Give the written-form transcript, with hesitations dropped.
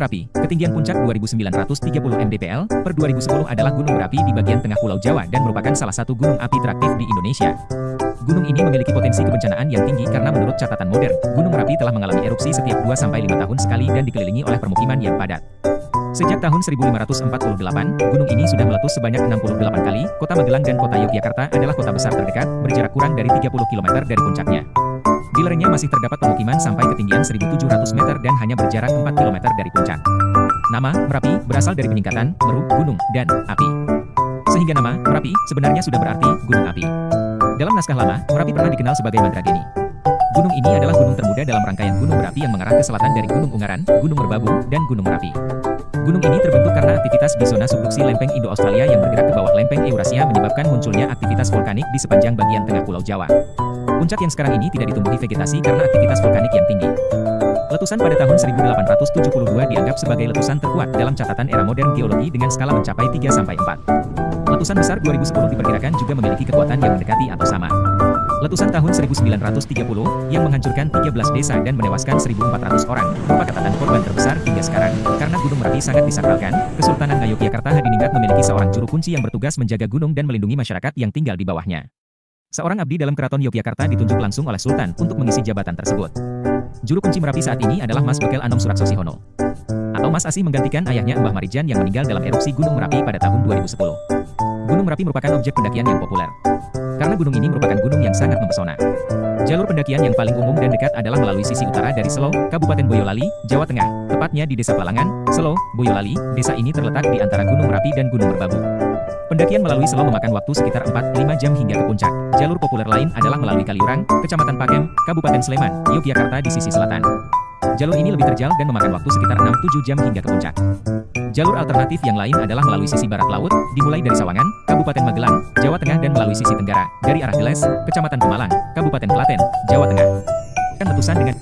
Merapi, ketinggian puncak 2.930 mdpl per 2010 adalah gunung berapi di bagian tengah Pulau Jawa dan merupakan salah satu gunung api teraktif di Indonesia. Gunung ini memiliki potensi kebencanaan yang tinggi karena menurut catatan modern, Gunung Merapi telah mengalami erupsi setiap 2-5 tahun sekali dan dikelilingi oleh permukiman yang padat. Sejak tahun 1548, gunung ini sudah meletus sebanyak 68 kali. Kota Magelang dan kota Yogyakarta adalah kota besar terdekat, berjarak kurang dari 30 km dari puncaknya. Di lerengnya masih terdapat pemukiman sampai ketinggian 1.700 meter dan hanya berjarak 4 km dari puncak. Nama Merapi berasal dari peningkatan meru, gunung, dan api. Sehingga nama Merapi sebenarnya sudah berarti gunung api. Dalam naskah lama, Merapi pernah dikenal sebagai Mandrageni. Gunung ini adalah gunung termuda dalam rangkaian gunung berapi yang mengarah ke selatan dari Gunung Ungaran, Gunung Merbabu, dan Gunung Merapi. Gunung ini terbentuk karena aktivitas di zona subduksi lempeng Indo-Australia yang bergerak ke bawah lempeng Eurasia menyebabkan munculnya aktivitas vulkanik di sepanjang bagian tengah Pulau Jawa. Puncak yang sekarang ini tidak ditumbuhi vegetasi karena aktivitas vulkanik yang tinggi. Letusan pada tahun 1872 dianggap sebagai letusan terkuat dalam catatan era modern geologi dengan skala mencapai 3-4. Letusan besar 2010 diperkirakan juga memiliki kekuatan yang mendekati atau sama. Letusan tahun 1930 yang menghancurkan 13 desa dan menewaskan 1.400 orang merupakan catatan korban terbesar hingga sekarang. Karena Gunung Merapi sangat disakralkan, Kesultanan Ngayogyakarta Hadiningrat memiliki seorang juru kunci yang bertugas menjaga gunung dan melindungi masyarakat yang tinggal di bawahnya. Seorang abdi dalam Keraton Yogyakarta ditunjuk langsung oleh Sultan untuk mengisi jabatan tersebut. Juru kunci Merapi saat ini adalah Mas Bekel Anom Suraksosi-Hono atau Mas Asi, menggantikan ayahnya Mbah Marijan yang meninggal dalam erupsi Gunung Merapi pada tahun 2010. Gunung Merapi merupakan objek pendakian yang populer karena gunung ini merupakan gunung yang sangat mempesona. Jalur pendakian yang paling umum dan dekat adalah melalui sisi utara dari Selo, Kabupaten Boyolali, Jawa Tengah, tepatnya di Desa Palangan, Selo, Boyolali. Desa ini terletak di antara Gunung Merapi dan Gunung Merbabu. Pendakian melalui Selo memakan waktu sekitar 4-5 jam hingga ke puncak. Jalur populer lain adalah melalui Kaliurang, Kecamatan Pakem, Kabupaten Sleman, Yogyakarta di sisi selatan. Jalur ini lebih terjal dan memakan waktu sekitar 6-7 jam hingga ke puncak. Jalur alternatif yang lain adalah melalui sisi barat laut, dimulai dari Sawangan, Kabupaten Magelang, Jawa Tengah dan melalui sisi tenggara, dari arah Geles, Kecamatan Pemalang, Kabupaten Klaten, Jawa Tengah. Letusan dengan